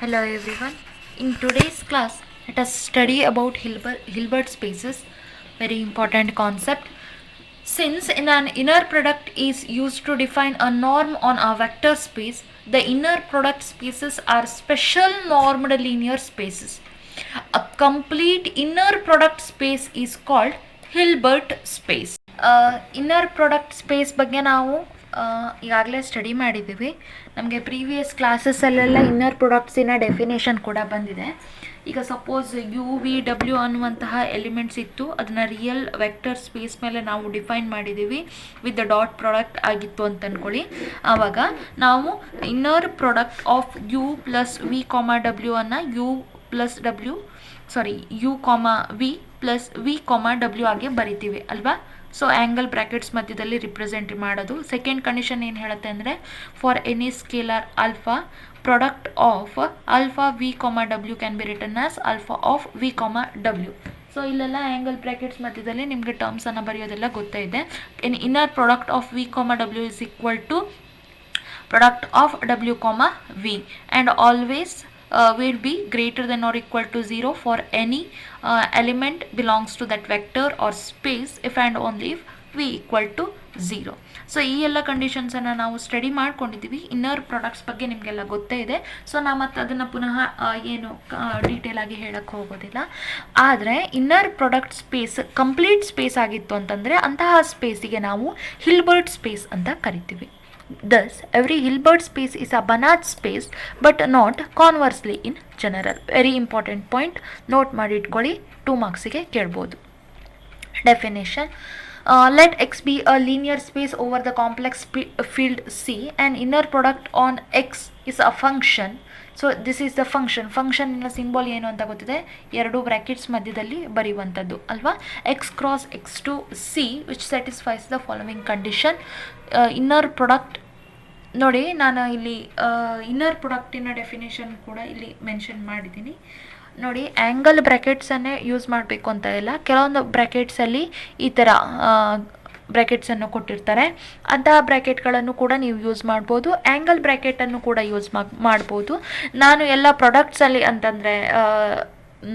Hello everyone. In today's class, let us study about Hilbert spaces. Very important concept. Since in an inner product is used to define a norm on a vector space, the inner product spaces are special normed linear spaces. A complete inner product space is called Hilbert space. Inner product space ಬಗ್ಗೆ ನಾವು ಈಗಾಗಲೇ study ಮಾಡಿದ್ದೀವಿ. ನಮಗೆ previous ಕ್ಲಾಸಸ್ಸಲ್ಲೆಲ್ಲ inner ಪ್ರಾಡಕ್ಟ್ಸಿನ definition ಕೂಡ ಬಂದಿದೆ. ಈಗ suppose you V W ಅನ್ನುವಂತಹ elements ಇತ್ತು, ಅದನ್ನು ರಿಯಲ್ ವೆಕ್ಟರ್ ಸ್ಪೇಸ್ ಮೇಲೆ ನಾವು ಡಿಫೈನ್ ಮಾಡಿದ್ದೀವಿ ವಿತ್ ದ ಡಾಟ್ ಪ್ರಾಡಕ್ಟ್ ಆಗಿತ್ತು ಅಂತ ಅಂದ್ಕೊಳ್ಳಿ. ಆವಾಗ ನಾವು inner product of you plus V ಕಾಮ ಡಬ್ಲ್ಯೂ ಅನ್ನು ಯು ಕಾಮ ವಿ ಪ್ಲಸ್ ವಿ ಕಾಮ ಡಬ್ಲ್ಯೂ ಆಗಿ ಬರಿತೀವಿ ಅಲ್ವಾ. ಸೊ ಆ್ಯಂಗಲ್ ಬ್ರ್ಯಾಕೆಟ್ಸ್ ಮಧ್ಯದಲ್ಲಿ ರಿಪ್ರೆಸೆಂಟ್ ಮಾಡೋದು. ಸೆಕೆಂಡ್ ಕಂಡೀಷನ್ ಏನು ಹೇಳುತ್ತೆ ಅಂದರೆ, for any scalar alpha, product of alpha V ಕಾಮ W can be written as alpha of V ಕಾಮ ಡಬ್ಲ್ಯೂ. ಸೊ ಇಲ್ಲೆಲ್ಲ ಆ್ಯಂಗಲ್ ಬ್ರ್ಯಾಕೆಟ್ಸ್ ಮಧ್ಯದಲ್ಲಿ ನಿಮಗೆ ಟರ್ಮ್ಸನ್ನು ಬರೆಯೋದೆಲ್ಲ ಗೊತ್ತೇ ಇದೆ. ಇನ್ನರ್ ಪ್ರಾಡಕ್ಟ್ ಆಫ್ ವಿ ಕಾಮ W is equal to product of w comma v, and always will be greater than or equal to 0 for any element belongs to that vector or space if and only if v equal to 0. So ಈ ಎಲ್ಲ ಕಂಡೀಷನ್ಸನ್ನು ನಾವು study ಮಾಡ್ಕೊಂಡಿದ್ದೀವಿ. Inner products ಬಗ್ಗೆ ನಿಮಗೆಲ್ಲ ಗೊತ್ತೇ ಇದೆ. So ನಾವು ಮತ್ತೆ ಅದನ್ನು ಪುನಃ ಏನು ಡೀಟೇಲ್ ಆಗಿ ಹೇಳಕ್ಕೆ ಹೋಗೋದಿಲ್ಲ. ಆದರೆ inner product space complete space ಆಗಿತ್ತು ಅಂತಂದರೆ ಅಂತಹ ಸ್ಪೇಸಿಗೆ ನಾವು ಹಿಲ್ಬರ್ಟ್ ಸ್ಪೇಸ್ ಅಂತ ಕರಿತೀವಿ. Thus, every Hilbert space is a Banach space, but not conversely in general. Very important point. Note ಮಾಡಿಟ್ಕೊಳ್ಳಿ, 2 ಮಾರ್ಕ್ಸಿಗೆ ಕೇಳ್ಬೋದು. Definition. Let X be a linear space over the complex field C, and inner product on X is a function. So this is the ಫಂಕ್ಷನ್ನ symbol ಏನು ಅಂತ ಗೊತ್ತಿದೆ, 2 brackets ಮಧ್ಯದಲ್ಲಿ ಬರೆಯುವಂಥದ್ದು ಅಲ್ವಾ. X cross x to c which satisfies the following condition. Inner product ನೋಡಿ, ನಾನು ಇಲ್ಲಿ ಇನ್ನರ್ ಪ್ರಾಡಕ್ಟಿನ ಡೆಫಿನೇಷನ್ ಕೂಡ ಇಲ್ಲಿ ಮೆನ್ಷನ್ ಮಾಡಿದ್ದೀನಿ ನೋಡಿ. ಆ್ಯಂಗಲ್ ಬ್ರ್ಯಾಕೆಟ್ಸನ್ನೇ ಯೂಸ್ ಮಾಡಬೇಕು ಅಂತ ಇಲ್ಲ. ಕೆಲವೊಂದು ಬ್ರ್ಯಾಕೆಟ್ಸಲ್ಲಿ ಈ ಥರ ಬ್ರ್ಯಾಕೆಟ್ಸನ್ನು ಕೊಟ್ಟಿರ್ತಾರೆ. ಅಂತಹ ಬ್ರ್ಯಾಕೆಟ್ಗಳನ್ನು ಕೂಡ ನೀವು ಯೂಸ್ ಮಾಡ್ಬೋದು. ಆ್ಯಂಗಲ್ ಬ್ರ್ಯಾಕೆಟನ್ನು ಕೂಡ ಯೂಸ್ ಮಾಡ್ಬೋದು. ನಾನು ಎಲ್ಲ ಪ್ರಾಡಕ್ಟ್ಸಲ್ಲಿ ಅಂತಂದರೆ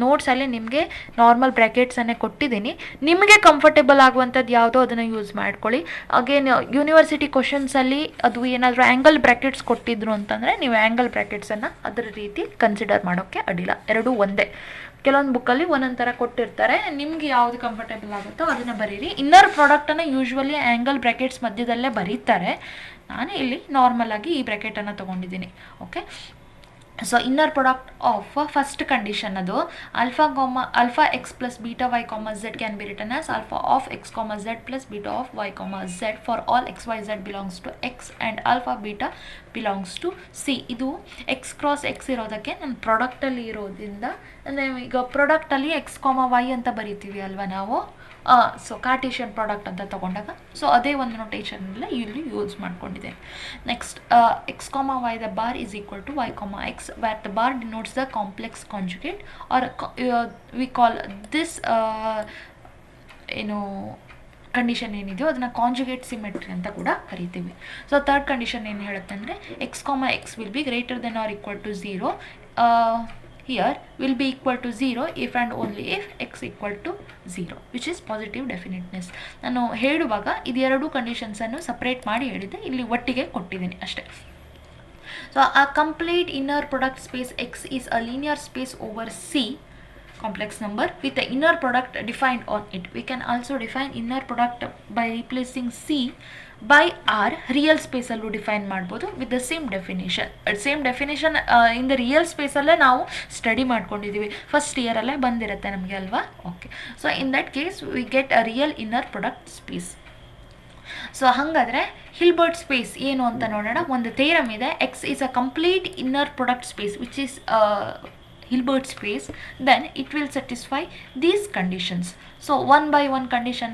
ನೋಟ್ಸಲ್ಲಿ ನಿಮಗೆ ನಾರ್ಮಲ್ ಬ್ರ್ಯಾಕೆಟ್ಸನ್ನೇ ಕೊಟ್ಟಿದ್ದೀನಿ. ನಿಮಗೆ ಕಂಫರ್ಟೇಬಲ್ ಆಗುವಂಥದ್ದು ಯಾವುದೋ ಅದನ್ನು ಯೂಸ್ ಮಾಡ್ಕೊಳ್ಳಿ. ಅಗೇನ್ ಯೂನಿವರ್ಸಿಟಿ ಕ್ವಶನ್ಸಲ್ಲಿ ಅದು ಏನಾದರೂ ಆ್ಯಂಗಲ್ ಬ್ರ್ಯಾಕೆಟ್ಸ್ ಕೊಟ್ಟಿದ್ರು ಅಂತಂದರೆ ನೀವು ಆ್ಯಂಗಲ್ ಬ್ರ್ಯಾಕೆಟ್ಸನ್ನು ಅದರ ರೀತಿ ಕನ್ಸಿಡರ್ ಮಾಡೋಕ್ಕೆ ಅಡ್ಡಿಲ್ಲ. ಎರಡೂ ಒಂದೇ. ಕೆಲವೊಂದು ಬುಕ್ಕಲ್ಲಿ ಒಂದೊಂದು ಥರ ಕೊಟ್ಟಿರ್ತಾರೆ. ನಿಮ್ಗೆ ಯಾವುದು ಕಂಫರ್ಟೇಬಲ್ ಆಗುತ್ತೋ ಅದನ್ನು ಬರೀರಿ. ಇನ್ನರ್ ಪ್ರಾಡಕ್ಟನ್ನು ಯೂಶ್ವಲಿ ಆ್ಯಂಗಲ್ ಬ್ರ್ಯಾಕೆಟ್ಸ್ ಮಧ್ಯದಲ್ಲೇ ಬರೀತಾರೆ. ನಾನು ಇಲ್ಲಿ ನಾರ್ಮಲ್ ಆಗಿ ಈ ಬ್ರ್ಯಾಕೆಟನ್ನು ತೊಗೊಂಡಿದ್ದೀನಿ. Okay. So inner product of first condition ಅದು alpha x plus beta y comma z can be written as alpha of x comma z plus beta of y comma z for all x y z belongs to X and alpha beta belongs to C. ಇದು x cross x ಇರೋದಕ್ಕೆ ನನ್ನ ಪ್ರಾಡಕ್ಟಲ್ಲಿ ಇರೋದ್ರಿಂದ, ಅಂದರೆ ಈಗ ಪ್ರಾಡಕ್ಟಲ್ಲಿ X comma Y ಅಂತ ಬರಿತೀವಿ ಅಲ್ವಾ ನಾವು. ಸೊ ಕಾರ್ಟೇಷಿಯನ್ ಪ್ರಾಡಕ್ಟ್ ಅಂತ ತೊಗೊಂಡಾಗ ಸೊ ಅದೇ ಒಂದು ನೊಟೇಷನ್ನೆಲ್ಲ ಇಲ್ಲಿ ಯೂಸ್ ಮಾಡ್ಕೊಂಡಿದ್ದೇನೆ. Next x comma y the bar is equal to y comma x, where the bar denotes the complex conjugate or we call this ಏನು ಕಂಡೀಷನ್ ಏನಿದೆಯೋ ಅದನ್ನು ಕಾಂಜುಗೇಟ್ ಸಿಮೆಟ್ರಿ ಅಂತ ಕೂಡ ಕರಿತೀವಿ. ಸೊ ಥರ್ಡ್ ಕಂಡೀಷನ್ ಏನು ಹೇಳುತ್ತೆ ಅಂದರೆ, x comma x will be greater than or equal to 0. Here will be equal to 0 if and only if x equal to 0, which is positive definiteness. ನಾನು ಹೇಳುವಾಗ ಇದೆರಡು ಕಂಡೀಷನ್ಸನ್ನು separate ಮಾಡಿ ಹೇಳಿದ್ದೆ, ಇಲ್ಲಿ ಒಟ್ಟಿಗೆ ಕೊಟ್ಟಿದ್ದೀನಿ ಅಷ್ಟೇ. So a complete inner product space X is a linear space over C complex number with the inner product defined on it. We can also define inner product by replacing C by R real ಸ್ಪೇಸಲ್ಲೂ define ಮಾಡ್ಬೋದು with the same definition in the real ಸ್ಪೇಸಲ್ಲೇ ನಾವು study ಮಾಡ್ಕೊಂಡಿದ್ದೀವಿ. First ಇಯರಲ್ಲೇ ಬಂದಿರುತ್ತೆ ನಮಗೆ ಅಲ್ವಾ. Okay. So in that case we get a real inner product space. So ಹಾಗಾದರೆ ಹಿಲ್ಬರ್ಟ್ ಸ್ಪೇಸ್ ಏನು ಅಂತ ನೋಡೋಣ. ಒಂದು ಥಿಯರಮ್ ಇದೆ, X is a complete inner product space which is Hilbert space, then it will satisfy these conditions. So one by one condition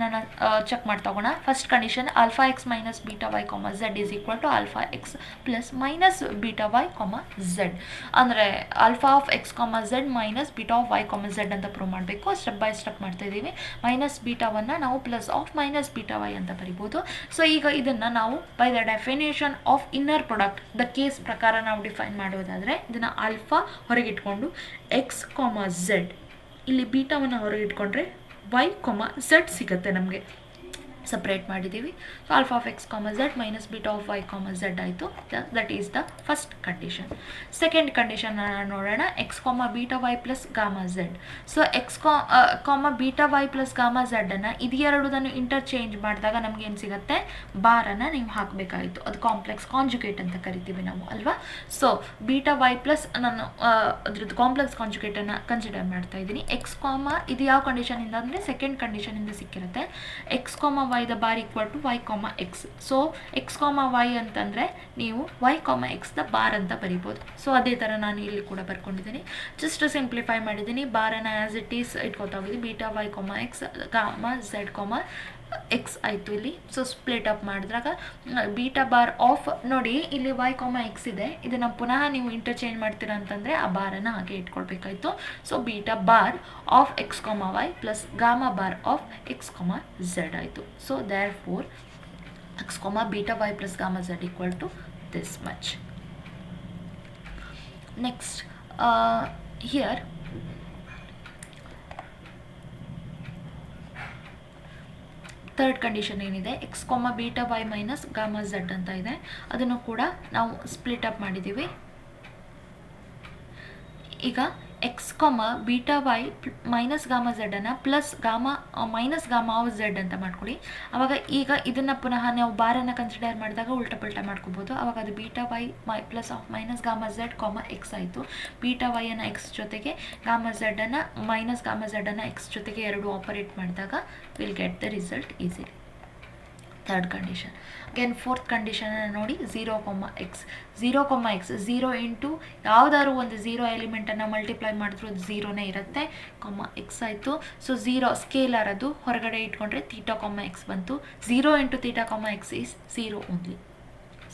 check ಮಾಡ್ತಗೋಣ. First condition alpha x minus beta y comma z is equal to alpha x plus minus beta y comma z. ಅಂದರೆ alpha of x comma z minus beta of y comma z ಅಂತ prove ಮಾಡಬೇಕು. Step by step ಮಾಡ್ತಾ ಇದ್ದೀವಿ. Minus ಬೀಟಾವನ್ನು ನಾವು plus of minus beta y ಅಂತ ಬರಿಬೋದು. So ಈಗ ಇದನ್ನು ನಾವು by the definition of inner product the case ಪ್ರಕಾರ ನಾವು ಡಿಫೈನ್ ಮಾಡೋದಾದರೆ ಇದನ್ನು ಆಲ್ಫಾ ಹೊರಗಿಟ್ಕೊಂಡು ಎಕ್ಸ್ ಕಾಮ ಝೆಡ್, ಇಲ್ಲಿ ಬೀಟಾವನ್ನು ಹೊರಗಿಟ್ಕೊಂಡ್ರೆ ವೈ ಕಾಮ ಝೆಡ್ ಸಿಗುತ್ತೆ ನಮಗೆ. ಸಪ್ರೇಟ್ ಮಾಡಿದ್ದೀವಿ. So alpha of x comma z minus beta of y comma z ಆಯಿತು. That is the first condition. Second condition ನೋಡೋಣ, x comma beta y plus gamma z. So x comma beta y plus gamma ಝೆಡ್ಡನ್ನು ಇದೆರಡನ್ನು interchange ಮಾಡಿದಾಗ ನಮ್ಗೆ ಏನು ಸಿಗುತ್ತೆ, ಬಾರನ್ನು ನೀವು ಹಾಕಬೇಕಾಯಿತು. ಅದು ಕಾಂಪ್ಲೆಕ್ಸ್ ಕಾಂಜುಗೇಟ್ ಅಂತ ಕರಿತೀವಿ ನಾವು ಅಲ್ವಾ. ಸೊ ಬೀಟಾ ವೈ ಪ್ಲಸ್ ನಾನು ಅದ್ರದ್ದು ಕಾಂಪ್ಲೆಕ್ಸ್ ಕಾಂಜುಗೇಟನ್ನು ಕನ್ಸಿಡರ್ ಮಾಡ್ತಾ ಇದ್ದೀನಿ. ಎಕ್ಸ್ ಕಾಮ ಇದು ಯಾವ ಕಂಡೀಷನಿಂದ ಅಂದರೆ ಸೆಕೆಂಡ್ ಕಂಡೀಷನಿಂದ ಸಿಕ್ಕಿರುತ್ತೆ. X comma y the bar equal to y comma x. So x comma y ಅಂತಂದರೆ ನೀವು Y comma X the bar ಅಂತ ಬರಿಬೋದು. ಸೊ ಅದೇ ಥರ ನಾನು ಇಲ್ಲಿ ಕೂಡ ಬರ್ಕೊಂಡಿದ್ದೀನಿ. ಜಸ್ಟ್ ಸಿಂಪ್ಲಿಫೈ ಮಾಡಿದ್ದೀನಿ. ಬಾರನ್ನು ಆ್ಯಸ್ ಇಟ್ ಈಸ್ ಇಟ್ಕೊತಾ ಹೋಗಿದ್ದೀನಿ. ಬೀಟಾ ವೈ ಕಾಮ ಎಕ್ಸ್ ಗಾಮ ಝೆಡ್ ಕಾಮ ಎಕ್ಸ್ ಆಯಿತು ಇಲ್ಲಿ. ಸೊ ಸ್ಪ್ಲಿಟ್ ಅಪ್ ಮಾಡಿದಾಗ ಬೀಟಾ ಬಾರ್ ಆಫ್ ನೋಡಿ ಇಲ್ಲಿ ವೈ ಕಾಮ ಎಕ್ಸ್ ಇದೆ. ಇದನ್ನು ಪುನಃ ನೀವು ಇಂಟರ್ಚೇಂಜ್ ಮಾಡ್ತೀರಾ ಅಂತಂದರೆ ಆ ಬಾರನ್ನು ಹಾಗೆ ಇಟ್ಕೊಳ್ಬೇಕಾಯ್ತು. So beta bar of x comma y plus gamma bar of x comma z ಆಯಿತು. So therefore x comma beta y plus gamma z equal to this much. Next here third condition ಏನಿದೆ, x comma beta y minus gamma z ಅಂತ ಇದೆ. ಅದನ್ನು ಕೂಡ ನಾವು split up ಮಾಡಿದ್ದೀವಿ. ಈಗ x comma beta y minus gamma ಝೆಡ್ಡನ್ನು plus gamma minus gamma of z ಅಂತ ಮಾಡ್ಕೊಳ್ಳಿ. ಆವಾಗ ಈಗ ಇದನ್ನು ಪುನಃ ನಾವು ಬಾರನ್ನು ಕನ್ಸಿಡರ್ ಮಾಡಿದಾಗ ಉಲ್ಟಾ ಪಲ್ಟಾ ಮಾಡ್ಕೋಬೋದು. ಆವಾಗ ಅದು beta y plus of minus gamma z comma x ಆಯಿತು. ಬೀಟಾ ವೈಯನ್ನು ಎಕ್ಸ್ ಜೊತೆಗೆ ಗಾಮಾ ಝೆಡ್ಡನ್ನು ಮೈನಸ್ ಗಾಮಾ ಝೆಡ್ಡನ್ನು ಎಕ್ಸ್ ಜೊತೆಗೆ ಎರಡು ಆಪರೇಟ್ ಮಾಡಿದಾಗ will get the result easily. Third condition. Again fourth ಕಂಡೀಷನನ್ನು ನೋಡಿ, zero comma x. Zero comma x zero into ಯಾವುದಾದ್ರು ಒಂದು ಝೀರೋ ಎಲಿಮೆಂಟನ್ನು ಮಲ್ಟಿಪ್ಲೈ ಮಾಡಿದ್ರು ಅದು ಝೀರೋನೇ ಇರುತ್ತೆ. ಕಾಮ ಎಕ್ಸ್ ಆಯಿತು. ಸೊ ಝೀರೋ ಸ್ಕೇಲರ್ ಅದು ಹೊರಗಡೆ ಇಟ್ಕೊಂಡ್ರೆ ತೀಟಾ ಕಾಮ ಎಕ್ಸ್ ಬಂತು. ಝೀರೋ ಇಂಟು ತೀಟಾ ಕಾಮ X is zero only.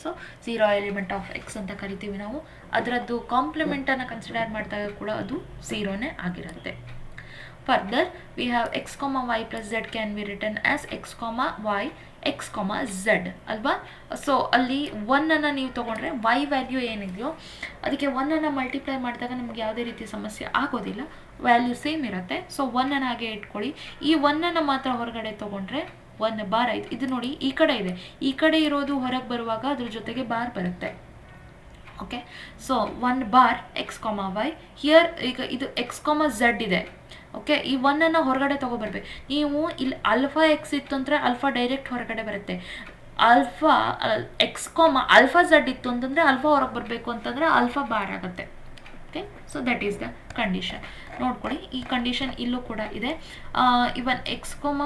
So zero element of X ಅಂತ ಕರಿತೀವಿ ನಾವು. ಅದರದ್ದು ಕಾಂಪ್ಲಿಮೆಂಟನ್ನು ಕನ್ಸಿಡರ್ ಮಾಡಿದಾಗ ಕೂಡ ಅದು ಝೀರೋನೇ ಆಗಿರುತ್ತೆ. Further, we have x comma y plus z can be written as x comma y x comma z ಅಲ್ವಾ. ಸೊ ಅಲ್ಲಿ ಒನ್ನನ್ನು ನೀವು ತೊಗೊಂಡ್ರೆ y ವ್ಯಾಲ್ಯೂ ಏನಿದೆಯೋ ಅದಕ್ಕೆ ಒನ್ನನ್ನು ಮಲ್ಟಿಪ್ಲೈ ಮಾಡಿದಾಗ ನಮಗೆ ಯಾವುದೇ ರೀತಿಯ ಸಮಸ್ಯೆ ಆಗೋದಿಲ್ಲ, ವ್ಯಾಲ್ಯೂ ಸೇಮ್ ಇರುತ್ತೆ. ಸೊ ಒನ್ನನ್ನು ಹಾಗೆ ಇಟ್ಕೊಳ್ಳಿ. ಈ ಒನ್ನನ್ನು ಮಾತ್ರ ಹೊರಗಡೆ ತೊಗೊಂಡ್ರೆ ಒನ್ ಬಾರ್ ಆಯಿತು. ಇದು ನೋಡಿ ಈ ಕಡೆ ಇದೆ, ಈ ಕಡೆ ಇರೋದು ಹೊರಗೆ ಬರುವಾಗ ಅದ್ರ ಜೊತೆಗೆ ಬಾರ್ ಬರುತ್ತೆ. Okay, so one bar x comma Y. Here ಈಗ ಇದು ಎಕ್ಸ್ ಕಾಮ ಝೆಡ್ ಇದೆ. ಓಕೆ, ಈ ಒನ್ನನ್ನು ಹೊರಗಡೆ ತೊಗೊಬರ್ಬೇಕು ನೀವು. ಇಲ್ಲಿ ಆಲ್ಫಾ ಎಕ್ಸ್ ಇತ್ತು ಅಂದರೆ ಆಲ್ಫಾ ಡೈರೆಕ್ಟ್ ಹೊರಗಡೆ ಬರುತ್ತೆ. Alpha x comma alpha Z ಇತ್ತು ಅಂತಂದರೆ ಆಲ್ಫಾ ಹೊರಗೆ ಬರಬೇಕು ಅಂತಂದರೆ ಆಲ್ಫಾ ಬಾರ್ ಆಗುತ್ತೆ. Okay, so that is the condition. ನೋಡ್ಕೊಳ್ಳಿ, ಈ ಕಂಡೀಷನ್ ಇಲ್ಲೂ ಕೂಡ ಇದೆ. ಇವನ್ ಎಕ್ಸ್ ಕಾಮ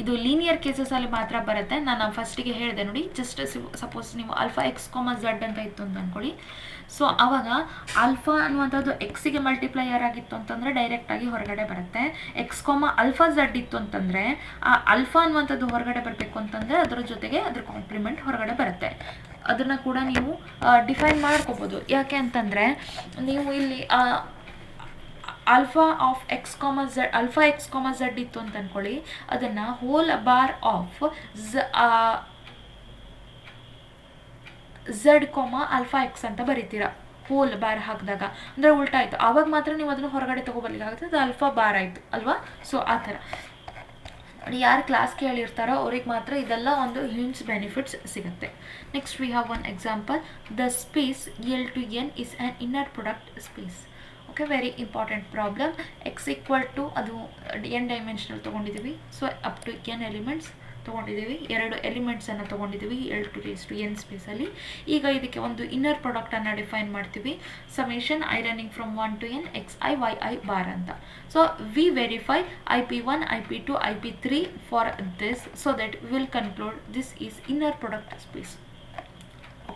ಇದು ಲೀನಿಯರ್ ಕೇಸಸಲ್ಲಿ ಮಾತ್ರ ಬರುತ್ತೆ. ನಾನು ಫಸ್ಟಿಗೆ ಹೇಳಿದೆ ನೋಡಿ, ಜಸ್ಟ್ ಸಪೋಸ್ ನೀವು ಆಲ್ಫಾ ಎಕ್ಸ್ ಕಾಮ ಝೆಡ್ ಅಂತ ಇತ್ತು ಅಂತ ಅಂದ್ಕೊಳ್ಳಿ. ಸೊ ಆವಾಗ ಆಲ್ಫಾ ಅನ್ನುವಂಥದ್ದು ಎಕ್ಸಿಗೆ ಮಲ್ಟಿಪ್ಲೈಯರ್ ಆಗಿತ್ತು ಅಂತಂದರೆ ಡೈರೆಕ್ಟಾಗಿ ಹೊರಗಡೆ ಬರುತ್ತೆ. ಎಕ್ಸ್ ಕಾಮ ಆಲ್ಫಾ ಝೆಡ್ ಇತ್ತು ಅಂತಂದರೆ ಆ ಆಲ್ಫಾ ಅನ್ನುವಂಥದ್ದು ಹೊರಗಡೆ ಬರಬೇಕು ಅಂತಂದರೆ ಅದರ ಜೊತೆಗೆ ಅದ್ರ ಕಾಂಪ್ಲಿಮೆಂಟ್ ಹೊರಗಡೆ ಬರುತ್ತೆ. ಅದನ್ನು ಕೂಡ ನೀವು ಡಿಫೈನ್ ಮಾಡ್ಕೋಬೋದು. ಯಾಕೆ ಅಂತಂದರೆ ನೀವು ಇಲ್ಲಿ alpha of x comma Z alpha x comma Z ಇತ್ತು ಅಂತ ಅಂದ್ಕೊಳ್ಳಿ. ಅದನ್ನು ಹೋಲ್ ಬಾರ್ ಆಫ್ ಝೆಡ್ ಕಾಮ ಆಲ್ಫಾ ಎಕ್ಸ್ ಅಂತ ಬರೀತೀರಾ ಹೋಲ್ ಬಾರ್ ಹಾಕಿದಾಗ. ಅಂದರೆ ಉಲ್ಟಾ ಆಯಿತು, ಆವಾಗ ಮಾತ್ರ ನೀವು ಅದನ್ನು ಹೊರಗಡೆ ತೊಗೊಬರ್ಲಿಕ್ಕಾಗುತ್ತೆ. ಅದು ಆಲ್ಫಾ ಬಾರ್ ಆಯಿತು ಅಲ್ವಾ. ಸೊ ಆ ಥರ ಯಾರು ಕ್ಲಾಸ್ ಕೇಳಿರ್ತಾರೋ ಅವ್ರಿಗೆ ಮಾತ್ರ ಇದೆಲ್ಲ ಒಂದು ಹ್ಯೂಜ್ ಬೆನಿಫಿಟ್ಸ್ ಸಿಗುತ್ತೆ. Next we have one example. The space l two n is an inner product space. Okay, very important problem. X equal to ಅದು ಎನ್ ಡೈಮೆನ್ಷನಲ್ ತೊಗೊಂಡಿದ್ದೀವಿ. So up to n elements ತೊಗೊಂಡಿದ್ದೀವಿ. ಎರಡು ಎಲಿಮೆಂಟ್ಸನ್ನು ತೊಗೊಂಡಿದ್ದೀವಿ l two raise to n ಸ್ಪೇಸಲ್ಲಿ. ಈಗ ಇದಕ್ಕೆ ಒಂದು ಇನ್ನರ್ ಪ್ರಾಡಕ್ಟನ್ನು ಡಿಫೈನ್ ಮಾಡ್ತೀವಿ. Summation i running from 1 to n x i y i bar ಅಂತ. So V verify IP1 IP2 IP3 for this so that will conclude this is inner product space.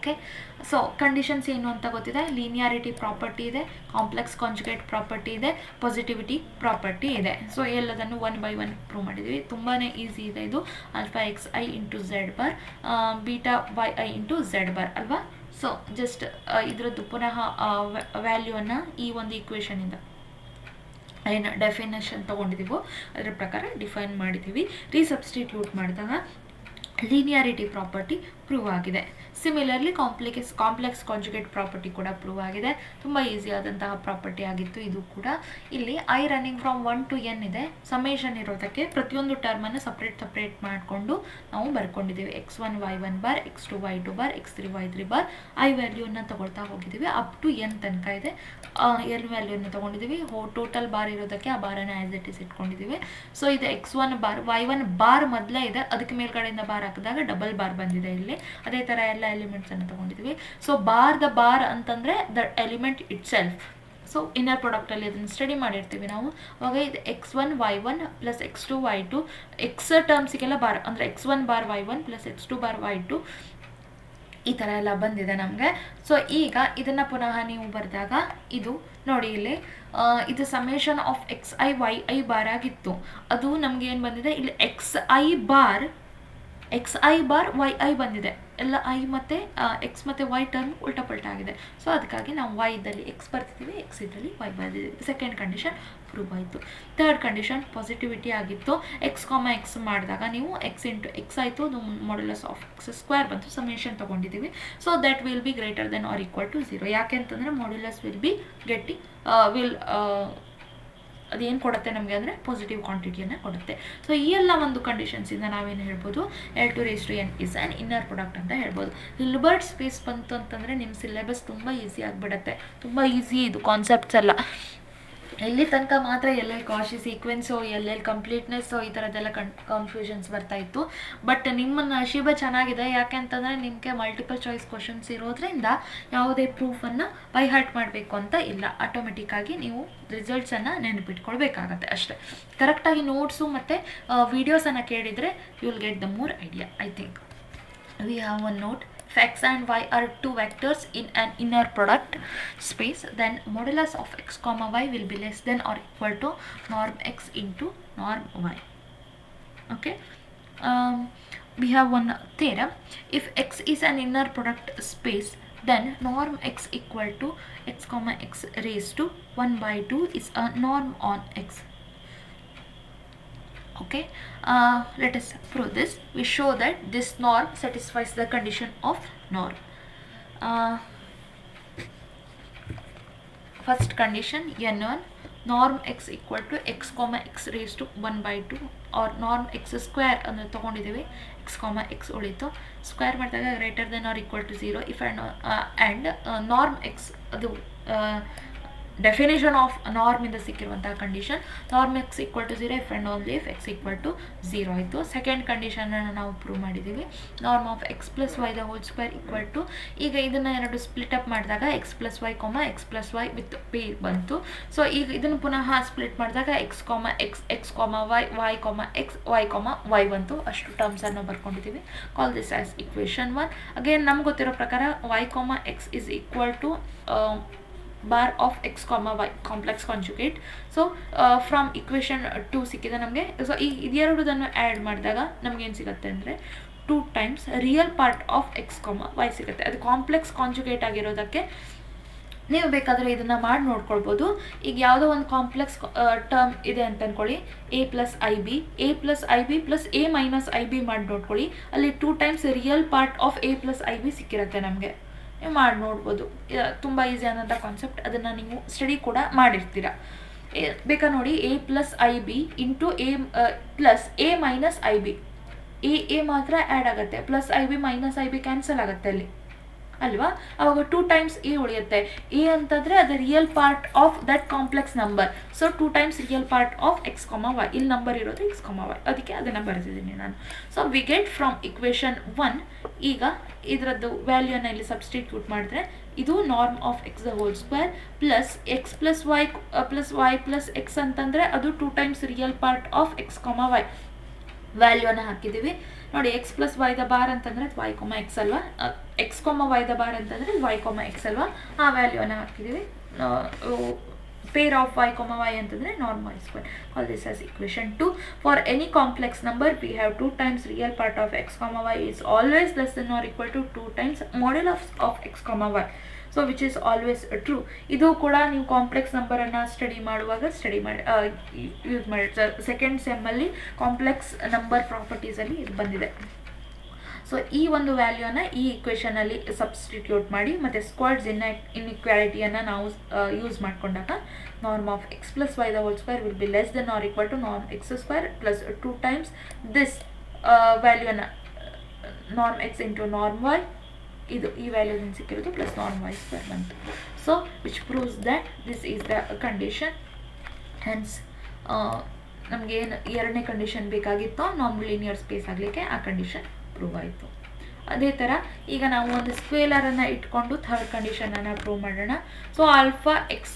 Okay, so conditions ಏನು ಅಂತ ಗೊತ್ತಿದೆ. Linearity property ಇದೆ, complex conjugate property ಇದೆ, positivity property ಇದೆ. So ಎಲ್ಲದನ್ನು 1 by 1 prove ಮಾಡಿದ್ದೀವಿ. ತುಂಬಾ ಈಸಿ ಇದೆ ಇದು. Alpha X I into Z bar, beta why I into Z bar ಅಲ್ವಾ. ಸೊ ಜಸ್ಟ್ ಇದರದ್ದು ಪುನಃ ವ್ಯಾಲ್ಯೂವನ್ನು ಈ ಒಂದು ಈಕ್ವೇಷನಿಂದ ಏನು ಡೆಫಿನೇಷನ್ ತೊಗೊಂಡಿದ್ದೀವೋ ಅದರ ಪ್ರಕಾರ ಡಿಫೈನ್ ಮಾಡಿದ್ದೀವಿ. ರೀಸಬ್ಸ್ಟಿಟ್ಯೂಟ್ ಮಾಡಿದಾಗ ಲೀನಿಯಾರಿಟಿ ಪ್ರಾಪರ್ಟಿ ಪ್ರೂವ್ ಆಗಿದೆ. ಸಿಮಿಲರ್ಲಿ ಕಾಂಪ್ಲೆಕ್ಸ್ ಕಾಂಜುಗೇಟ್ ಪ್ರಾಪರ್ಟಿ ಕೂಡ ಪ್ರೂವ್ ಆಗಿದೆ. ತುಂಬ ಈಸಿ ಆದಂತಹ ಪ್ರಾಪರ್ಟಿ ಆಗಿತ್ತು ಇದು ಕೂಡ. ಇಲ್ಲಿ i running from 1 to n ಇದೆ. ಸಮೇಷನ್ ಇರೋದಕ್ಕೆ ಪ್ರತಿಯೊಂದು ಟರ್ಮನ್ನು ಸಪ್ರೇಟ್ ಮಾಡಿಕೊಂಡು ನಾವು ಬರ್ಕೊಂಡಿದ್ದೀವಿ. x1 y1 bar, x2 y2 bar, x3 y3 bar. I ವ್ಯಾಲ್ಯೂನ ತಗೊಳ್ತಾ ಹೋಗಿದ್ದೀವಿ. ಅಪ್ ಟು n ತನಕ ಇದೆ. ಎಲ್ ವ್ಯಾಲ್ಯೂನ ತೊಗೊಂಡಿದ್ದೀವಿ. ಟೋಟಲ್ ಬಾರ್ ಇರೋದಕ್ಕೆ ಆ ಬಾರನ್ನು ಆ್ಯಸ್ ಇಟ್ ಇಸ್ ಇಟ್ಕೊಂಡಿದ್ದೀವಿ. ಸೊ ಇದು x1 ಬಾರ್, y1 ಬಾರ್ ಮೊದಲೇ ಇದೆ, ಅದಕ್ಕೆ ಮೇಲ್ಗಡೆಯಿಂದ ಬಾರ್ ಹಾಕಿದಾಗ ಡಬಲ್ ಬಾರ್ ಬಂದಿದೆ ಇಲ್ಲಿ. ಅದೇ ಥರ ಎಲ್ಲ ಎಲಿಮೆಂಟ್ಸ್ ಅನ್ನು ತಗೊಂಡಿದ್ದೀವಿ. ಸೊ ಬಾರ್ ಅಂತಂದರೆ the element itself. So inner ಪ್ರಾಡಕ್ಟಲ್ಲಿ ಅದನ್ನು ಸ್ಟಡಿ ಮಾಡಿರ್ತೀವಿ ನಾವು. ಅವಾಗ ಇದು x1 y1 plus x2 y2 X ಟರ್ಮ್ಸಿಗೆಲ್ಲ bar ಅಂದರೆ x1 bar y1 plus x2 bar y2 ಈ ಥರ ಎಲ್ಲ ಬಂದಿದೆ ನಮಗೆ. ಸೊ ಈಗ ಇದನ್ನು ಪುನಃ ನೀವು ಬರೆದಾಗ ಇದು ನೋಡಿ ಇಲ್ಲಿ ಇದು summation of xi yi bar ಆಗಿತ್ತು. ಅದು ನಮ್ಗೆ ಏನು ಬಂದಿದೆ ಇಲ್ಲಿ xi ಬಾರ್ yi ಬಂದಿದೆ. ಎಲ್ಲ ಐ ಮತ್ತು ಎಕ್ಸ್ ಮತ್ತು ವೈ ಟರ್ಮ್ ಉಲ್ಟಾ ಆಗಿದೆ. ಸೊ ಅದಕ್ಕಾಗಿ ನಾವು y ಇದ್ದಲ್ಲಿ ಎಕ್ಸ್ ಬರ್ತಿದ್ದೀವಿ, ಎಕ್ಸ್ ಇದ್ದಲ್ಲಿ y ಬರ್ತಿದ್ದೀವಿ. ಸೆಕೆಂಡ್ ಕಂಡೀಷನ್ ಪ್ರೂವ್ ಆಯಿತು. ಥರ್ಡ್ ಕಂಡೀಷನ್ ಪಾಸಿಟಿವಿಟಿ ಆಗಿತ್ತು. ಎಕ್ಸ್ ಮಾಡಿದಾಗ ನೀವು ಎಕ್ಸ್ ಇಂಟು ಎಕ್ಸ್ ಆಯಿತು, ಅದು ಮಾಡ್ಯುಲಸ್ ಆಫ್ ಎಕ್ಸ್ ಸ್ಕ್ವೇರ್ ಬಂತು. ಸಮೇಷನ್ ತೊಗೊಂಡಿದ್ದೀವಿ. So that will be greater than or equal to 0. ಯಾಕೆ ಅಂತಂದರೆ ಮಾಡ್ಯುಲಸ್ ವಿಲ್ ಬಿ ಅದೇನು ಕೊಡುತ್ತೆ ನಮಗೆ ಅಂದರೆ ಪಾಸಿಟಿವ್ ಕ್ವಾಂಟಿಟಿಯನ್ನು ಕೊಡುತ್ತೆ. ಸೊ ಈ ಎಲ್ಲ ಒಂದು ಕಂಡೀಷನ್ಸಿಂದ ನಾವೇನು ಹೇಳ್ಬೋದು, L2⁴n is an inner product ಅಂತ ಹೇಳ್ಬೋದು. ಹಿಲ್ಬರ್ಟ್ ಸ್ಪೇಸ್ ಬಂತು ಅಂತಂದರೆ ನಿಮ್ಮ ಸಿಲೆಬಸ್ ತುಂಬ ಈಸಿ ಆಗಿಬಿಡುತ್ತೆ. ತುಂಬ ಈಸಿ ಇದು ಕಾನ್ಸೆಪ್ಟ್ಸ್ ಎಲ್ಲ. ಇಲ್ಲಿ ತನಕ ಮಾತ್ರ ಎಲ್ಲೆಲ್ಲಿ ಕಾಶಿ ಸೀಕ್ವೆನ್ಸು, ಎಲ್ಲೆಲ್ಲಿ ಕಂಪ್ಲೀಟ್ನೆಸ್ಸು, ಈ ಥರದ್ದೆಲ್ಲ ಕನ್ಫ್ಯೂಷನ್ಸ್ ಬರ್ತಾಯಿತ್ತು. ಬಟ್ ನಿಮ್ಮ ನಶೀಬ ಚೆನ್ನಾಗಿದೆ. ಯಾಕೆ ಅಂತಂದರೆ ನಿಮಗೆ ಮಲ್ಟಿಪಲ್ ಚಾಯ್ಸ್ ಕ್ವಶನ್ಸ್ ಇರೋದ್ರಿಂದ ಯಾವುದೇ ಪ್ರೂಫನ್ನು ಬೈ ಹಾರ್ಟ್ ಮಾಡಬೇಕು ಅಂತ ಇಲ್ಲ. ಆಟೋಮೆಟಿಕ್ಕಾಗಿ ನೀವು ರಿಸಲ್ಟ್ಸನ್ನು ನೆನಪಿಟ್ಕೊಳ್ಬೇಕಾಗತ್ತೆ ಅಷ್ಟೇ. ಕರೆಕ್ಟಾಗಿ ನೋಟ್ಸು ಮತ್ತು ವೀಡಿಯೋಸನ್ನು ಕೇಳಿದರೆ you will get the more idea. I think we have one note. If x and y are two vectors in an inner product space, then modulus of x comma y will be less than or equal to norm x into norm y. Okay, we have one theorem. If x is an inner product space, then norm x equal to x comma x raised to 1 by 2 is a norm on x. Okay, let us prove this. We show that this norm satisfies the condition of norm. First condition n1, norm x equal to x comma x raised to 1 by 2 or norm x square ಅಂದರೆ ತೊಗೊಂಡಿದ್ದೀವಿ. x comma x ಉಳಿತು. Square ಮಾಡಿದಾಗ greater than or equal to 0 if and norm x ಅದು definition of ನಾರ್ಮಿಂದ ಸಿಕ್ಕಿರುವಂತಹ condition. Norm x equal to 0 if and only if x equal to 0 ಆಯಿತು. Second ಕಂಡೀಷನನ್ನು ನಾವು ಪ್ರೂವ್ ಮಾಡಿದ್ದೀವಿ. Norm of x plus y the whole square equal to, ಈಗ ಇದನ್ನು ಎರಡು ಸ್ಪ್ಲಿಟ್ ಅಪ್ ಮಾಡಿದಾಗ x plus y x plus y with p ಬಂತು. ಸೊ ಈಗ ಇದನ್ನು ಪುನಃ ಸ್ಪ್ಲಿಟ್ ಮಾಡಿದಾಗ ಎಕ್ಸ್ ವೈ ವೈ ಬಂತು. ಅಷ್ಟು ಟರ್ಮ್ಸನ್ನು ಬರ್ಕೊಂಡಿದ್ದೀವಿ. Call this as equation 1. Again ನಮ್ಗೆ ಗೊತ್ತಿರೋ ಪ್ರಕಾರ y x is equal to bar of x y complex conjugate. So from equation 2 ಸಿಕ್ಕಿದೆ ನಮಗೆ. ಸೊ ಈ ಇದೆರಡನ್ನು ಆ್ಯಡ್ ಮಾಡಿದಾಗ ನಮಗೇನು ಸಿಗುತ್ತೆ ಅಂದರೆ 2 times real part of x y ಸಿಗುತ್ತೆ. ಅದು ಕಾಂಪ್ಲೆಕ್ಸ್ ಕಾಂಜುಗೇಟ್ ಆಗಿರೋದಕ್ಕೆ ನೀವು ಬೇಕಾದರೆ ಇದನ್ನು ಮಾಡಿ ನೋಡ್ಕೊಳ್ಬೋದು. ಈಗ ಯಾವುದೋ ಒಂದು ಕಾಂಪ್ಲೆಕ್ಸ್ ಟರ್ಮ್ ಇದೆ ಅಂತ ಅಂದ್ಕೊಳ್ಳಿ, a plus i b plus a minus i b ಮಾಡಿ ನೋಡ್ಕೊಳ್ಳಿ. ಅಲ್ಲಿ 2 times real part of a plus i b ಸಿಕ್ಕಿರುತ್ತೆ ನಮಗೆ. ನೀವು ಮಾಡಿ ನೋಡ್ಬೋದು. ತುಂಬ ಈಸಿ ಆದಂಥ ಕಾನ್ಸೆಪ್ಟ್. ಅದನ್ನು ನೀವು ಸ್ಟಡಿ ಕೂಡ ಮಾಡಿರ್ತೀರ. ಬೇಕಾ ನೋಡಿ, a plus i B into a plus a minus i B. A ಮಾತ್ರ ಆ್ಯಡ್ ಆಗುತ್ತೆ, plus i B minus i B cancel ಆಗುತ್ತೆ ಅಲ್ಲಿ ಅಲ್ವಾ. ಅವಾಗ 2 times ಎ ಉಳಿಯುತ್ತೆ. ಎ ಅಂತಂದರೆ ಅದು real part of that complex number. So 2 times real part of x y. ಇಲ್ಲಿ ನಂಬರ್ ಇರೋದು ಎಕ್ಸ್ ವೈ, ಅದಕ್ಕೆ ಅದನ್ನು ಬರೆದಿದ್ದೀನಿ ನಾನು. So we get from equation 1. ಈಗ ಇದರದ್ದು ವ್ಯಾಲ್ಯೂನ ಇಲ್ಲಿ ಸಬ್ಸ್ಟಿಟ್ಯೂಟ್ ಮಾಡಿದ್ರೆ ಇದು norm of x the whole square plus x plus y plus x ಅಂತಂದರೆ ಅದು 2 times real part of x y. ವ್ಯಾಲ್ಯೂನ ಹಾಕಿದ್ದೀವಿ ನೋಡಿ. X plus y the bar ಅಂತಂದರೆ ವೈ ಕೊಮ ಎಕ್ಸ್ ಅಲ್ವಾ, ಎಕ್ಸ್ ಕೊಮ ವೈ ದ ಬಾರ್ ಅಂತಂದರೆ ವೈ ಕೊಮ ಎಕ್ಸ್ ಅಲ್ವಾ, ಆ ವ್ಯಾಲ್ಯೂನ ಹಾಕಿದ್ದೀವಿ. ಪೇರ್ ಆಫ್ y, y ಅಂತಂದರೆ norm y square. Call this as equation 2. For any complex number, we have 2 times real part of x, y is always less than or equal to 2 times modulus of x, y. So which is always true. ಇದು ಕೂಡ ನೀವು complex ನಂಬರನ್ನು study ಮಾಡುವಾಗ use ಮಾಡಿ. Second ಸೆಮ್ಮಲ್ಲಿ complex number ಪ್ರಾಪರ್ಟೀಸಲ್ಲಿ ಇದು ಬಂದಿದೆ. So ಈ ಒಂದು ವ್ಯಾಲ್ಯೂನ ಈ ಇಕ್ವೇಷನಲ್ಲಿ ಸಬ್ಸ್ಟಿಟ್ಯೂಟ್ ಮಾಡಿ ಮತ್ತು ಸ್ಕ್ವಾಡ್ಸ್ ಇನ್ಇಕ್ವಾಲಿಟಿಯನ್ನು ನಾವು ಯೂಸ್ ಮಾಡಿಕೊಂಡಾಗ norm of x plus y the whole square will be less than or equal to norm x square plus 2 times this ವ್ಯಾಲ್ಯೂನ norm x into norm y, ಇದು ಈ ವ್ಯಾಲ್ಯೂದಿಂದ ಸಿಕ್ಕಿರೋದು ಪ್ಲಸ್ ನಾರ್ಮ್ ವೈ ಸ್ಕ್ವೇರ್ ಬಂತು. So which proves that this is the condition. Hence ನಮಗೆ ಏನು ಎರಡನೇ condition ಬೇಕಾಗಿತ್ತೋ ನಾನ್ ಲೀನಿಯರ್ ಸ್ಪೇಸ್ ಆಗಲಿಕ್ಕೆ ಆ ಕಂಡೀಷನ್ ಪ್ರೂವ್ ಆಯಿತು. ಅದೇ ಥರ ಈಗ ನಾವು ಒಂದು ಸ್ಕೇಲರನ್ನು ಇಟ್ಕೊಂಡು ಥರ್ಡ್ ಕಂಡೀಷನನ್ನು ಪ್ರೂವ್ ಮಾಡೋಣ. So alpha x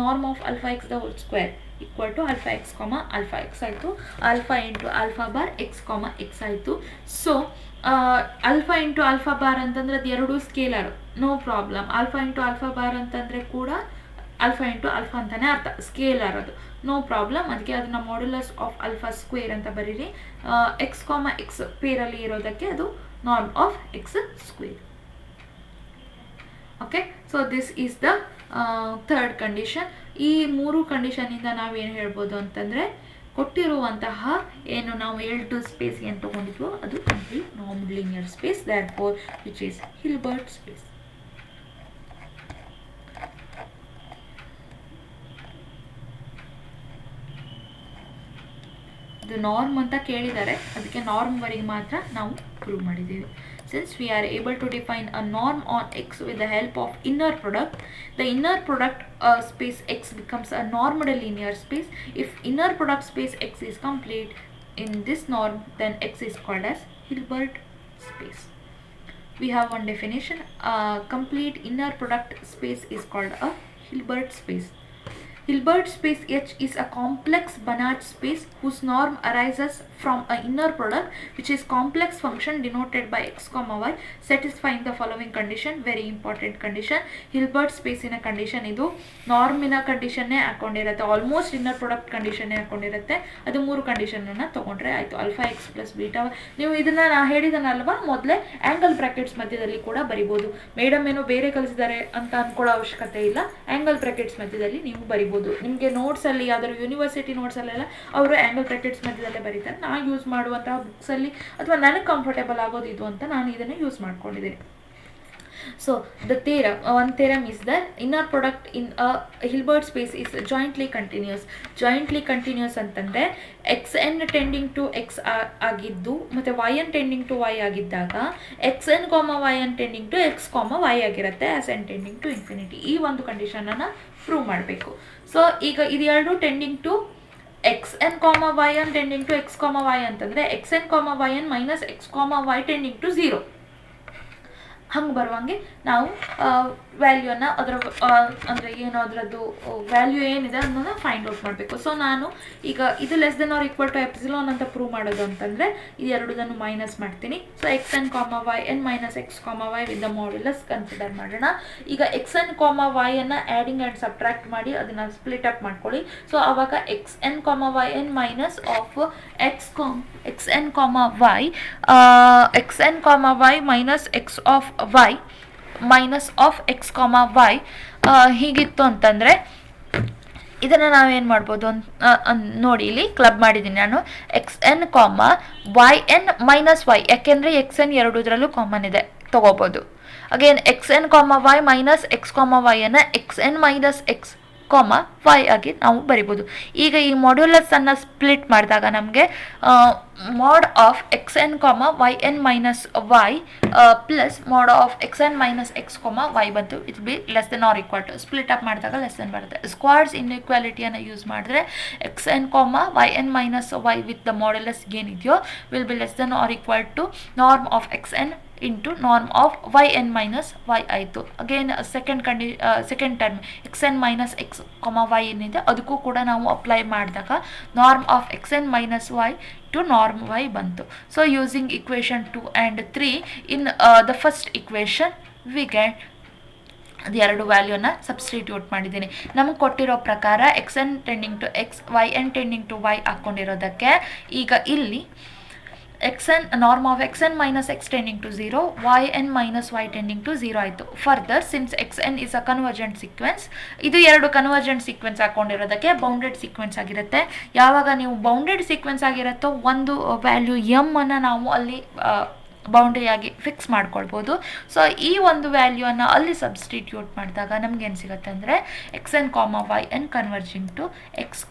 norm of alpha x the whole square equal to alpha x comma alpha x ಆಯಿತು. Alpha into alpha bar x comma x ಆಯಿತು. So alpha into alpha bar ಅಂತಂದರೆ ಅದು ಎರಡೂ scalar, no problem. Alpha into alpha bar ಅಂತಂದರೆ ಕೂಡ alpha into alpha ಅಂತಲೇ ಅರ್ಥ, scalar ಅದು, ನೋ ಪ್ರಾಬ್ಲಮ್. ಅದಕ್ಕೆ ಅದನ್ನು ಮಾಡ್ಯುಲಸ್ ಆಫ್ ಆಲ್ಫಾ ಸ್ಕ್ವೇರ್ ಅಂತ ಬರೀರಿ. ಎಕ್ಸ್ ಕಾಮ ಎಕ್ಸ್ ಪೇರಲ್ಲಿ ಇರೋದಕ್ಕೆ ಅದು norm of x square. Okay, so this is the third condition. ಈ ಮೂರು ಕಂಡೀಷನಿಂದ ನಾವೇನು ಹೇಳ್ಬೋದು ಅಂತಂದರೆ ಕೊಟ್ಟಿರುವಂತಹ ಏನು ನಾವು ಎರಡು ಸ್ಪೇಸ್ ಏನು ತೊಗೊಂಡಿದ್ವೋ ಅದು complete non linear space, therefore which is Hilbert space. ಇದು ನಾರ್ಮ್ ಅಂತ ಕೇಳಿದ್ದಾರೆ, ಅದಕ್ಕೆ ನಾರ್ಮ್ ವರೆಗೆ ಮಾತ್ರ ನಾವು ಪ್ರೂವ್ ಮಾಡಿದ್ದೀವಿ. Since we are able to define a norm on x with the help of inner product, the inner product space x becomes a normed linear space. If inner product space x is complete in this norm, then x is called as Hilbert space. We have one definition. A complete inner product space is called a Hilbert space. Hilbert space H is a complex Banach space whose norm arises from an inner product which is complex function denoted by x, y satisfying the following condition. Very important condition. Hilbert space in a condition ಇದು ನಾರ್ಮಿನ ಕಂಡೀಷನ್ನೇ ಹಾಕೊಂಡಿರುತ್ತೆ, almost inner product ಕಂಡೀಷನ್ನೇ ಹಾಕೊಂಡಿರುತ್ತೆ. ಅದು ಮೂರು ಕಂಡೀಷನನ್ನು ತೊಗೊಂಡ್ರೆ ಆಯಿತು. Alpha x plus beta, ನೀವು ಇದನ್ನು ನಾ ಹೇಳಿದನಲ್ವಾ ಮೊದಲೇ angle brackets ಮಧ್ಯದಲ್ಲಿ ಕೂಡ ಬರಿಬೋದು. ಮೇಡಮ್ ಏನೋ ಬೇರೆ ಕಲಿಸಿದ್ದಾರೆ ಅಂತ ಅಂದ್ಕೊಳ್ಳೋ ಅವಶ್ಯಕತೆ ಇಲ್ಲ, ಆ್ಯಂಗಲ್ ಬ್ರ್ಯಾಕೆಟ್ಸ್ ಮಧ್ಯದಲ್ಲಿ ನೀವು ಬರಿಬೋದು. ನಿಮಗೆ ನೋಟ್ಸಲ್ಲಿ ಯಾವ್ದಾದ್ರು ಯೂನಿವರ್ಸಿಟಿ ನೋಟ್ಸಲ್ಲೆಲ್ಲ ಅವರು ಆ್ಯಂಗಲ್ ಬ್ರ್ಯಾಕೆಟ್ಸ್ ಮಧ್ಯದಲ್ಲೇ ಬರೀತಾರೆ. ನಾನು ಯೂಸ್ ಮಾಡುವಂತಹ ಬುಕ್ಸಲ್ಲಿ ಅಥವಾ ನನಗೆ ಕಂಫರ್ಟೇಬಲ್ ಆಗೋದು ಇದು ಅಂತ ನಾನು ಇದನ್ನು ಯೂಸ್ ಮಾಡ್ಕೊಂಡಿದ್ದೀನಿ. So the theorem, one theorem is that inner product in a Hilbert space is jointly continuous. Jointly continuous ಅಂತಂದರೆ xn tending to x ಆಗಿದ್ದು ಮತ್ತು yn tending to y ಆಗಿದ್ದಾಗ xn, yn tending to x, y ಆಗಿರುತ್ತೆ as n tending to infinity. ಈ ಒಂದು ಕಂಡೀಷನನ್ನು prove ಮಾಡಬೇಕು. So ಈಗ ಇದು ಎರಡು tending to xn, yn tending to x, y ಅಂತಂದರೆ xn, yn minus x, y tending to 0 ಹಂಗೆ ಬರುವಂಗೆ ನಾವು ವ್ಯಾಲ್ಯೂನ ಅದರ ಅಂದರೆ ಏನು ಅದರದ್ದು ವ್ಯಾಲ್ಯೂ ಏನಿದೆ ಅದನ್ನು ಫೈಂಡ್ ಔಟ್ ಮಾಡಬೇಕು. ಸೊ ನಾನು ಈಗ ಇದು less than or equal to epsilon ಅಂತ ಪ್ರೂವ್ ಮಾಡೋದು ಅಂತಂದರೆ ಇದು ಎರಡನ್ನು ಮೈನಸ್ ಮಾಡ್ತೀನಿ. So xn, yn minus x, y with the modulus consider ಮಾಡೋಣ. ಈಗ xn, yನ್ನು ಆ್ಯಡಿಂಗ್ ಆ್ಯಂಡ್ ಸಬ್ಟ್ರಾಕ್ಟ್ ಮಾಡಿ ಅದನ್ನು ಸ್ಪ್ಲಿಟ್ ಅಪ್ ಮಾಡ್ಕೊಳ್ಳಿ. ಸೊ ಆವಾಗ xn, yn minus of xn, y minus x of y minus of x, y ಹೀಗಿತ್ತು ಅಂತಂದರೆ ಇದನ್ನು ನಾವೇನು ಮಾಡ್ಬೋದು ನೋಡಿ, ಇಲ್ಲಿ ಕ್ಲಬ್ ಮಾಡಿದ್ದೀನಿ ನಾನು. xn, yn ಮೈನಸ್ y, ಯಾಕೆಂದರೆ xn ಎರಡೂದ್ರಲ್ಲೂ ಕಾಮನ್ ಇದೆ, ತೊಗೋಬೋದು. Again xn, y minus x, yನ್ನು xn minus x, y ಆಗಿ ನಾವು ಬರಿಬೋದು. ಈಗ ಈ ಮಾಡ್ಯುಲಸನ್ನು ಸ್ಪ್ಲಿಟ್ ಮಾಡಿದಾಗ ನಮಗೆ mod of xn, yn minus y plus mod of xn minus x, y ಬಂತು. It be less than or equal to, split up ಮಾಡಿದಾಗ less than ಬರುತ್ತೆ. ಸ್ಕ್ವಾಡ್ಸ್ ಇನ್ಇಕ್ವಾಲಿಟಿಯನ್ನು ಯೂಸ್ ಮಾಡಿದ್ರೆ xn, yn minus y with the modulus ಏನಿದೆಯೋ will be less than or equal to norm of xn into norm of y n minus y ಆಯಿತು. Again second term x n minus x y ಏನಿದೆ ಅದಕ್ಕೂ ಕೂಡ ನಾವು apply ಮಾಡಿದಾಗ norm of x n minus y to norm y ಬಂತು. So using equation 2 and 3 in the first equation we get ಅದು ಎರಡು ವ್ಯಾಲ್ಯೂನ ಸಬ್ಸ್ಟಿಟ್ಯೂಟ್ ಮಾಡಿದ್ದೀನಿ. ನಮಗೆ ಕೊಟ್ಟಿರೋ ಪ್ರಕಾರ x n tending to x y n tending to y ಹಾಕ್ಕೊಂಡಿರೋದಕ್ಕೆ ಈಗ ಇಲ್ಲಿ x n norm of x n minus x tending to 0 y n minus y tending to 0 ಆಯಿತು. Further since x N is a convergent sequence, ಇದು ಎರಡು convergent sequence ಹಾಕ್ಕೊಂಡಿರೋದಕ್ಕೆ bounded sequence ಆಗಿರುತ್ತೆ. ಯಾವಾಗ ನೀವು bounded sequence ಆಗಿರುತ್ತೋ ಒಂದು ವ್ಯಾಲ್ಯೂ ಎಮ್ ಅನ್ನು ನಾವು ಅಲ್ಲಿ ಬೌಂಡ್ರಿಯಾಗಿ ಫಿಕ್ಸ್ ಮಾಡ್ಕೊಳ್ಬೋದು. ಸೊ ಈ ಒಂದು ವ್ಯಾಲ್ಯೂವನ್ನು ಅಲ್ಲಿ ಸಬ್ಸ್ಟಿಟ್ಯೂಟ್ ಮಾಡಿದಾಗ ನಮ್ಗೆ ಏನು ಸಿಗುತ್ತೆ ಅಂದರೆ x n y n converging to x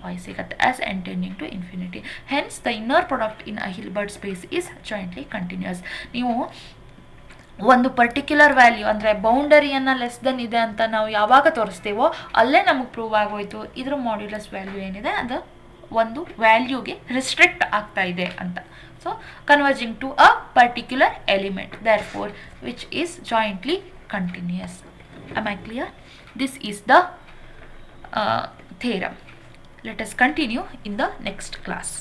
y ಸಿಗುತ್ತೆ as n tending to infinity. Hence the inner product in a Hilbert space is jointly continuous. ನೀವು ಒಂದು ಪರ್ಟಿಕ್ಯುಲರ್ ವ್ಯಾಲ್ಯೂ ಅಂದರೆ ಬೌಂಡರಿಯನ್ನು ಲೆಸ್ ದೆನ್ ಇದೆ ಅಂತ ನಾವು ಯಾವಾಗ ತೋರಿಸ್ತೀವೋ ಅಲ್ಲೇ ನಮಗೆ ಪ್ರೂವ್ ಆಗೋಯ್ತು ಇದ್ರ ಮಾಡ್ಯುಲಸ್ ವ್ಯಾಲ್ಯೂ ಏನಿದೆ ಅದು ಒಂದು ವ್ಯಾಲ್ಯೂಗೆ ರಿಸ್ಟ್ರಿಕ್ಟ್ ಆಗ್ತಾ ಇದೆ ಅಂತ. So converging to a particular element, therefore which is jointly continuous. Am I clear? This is the theorem. Let us continue in the next class.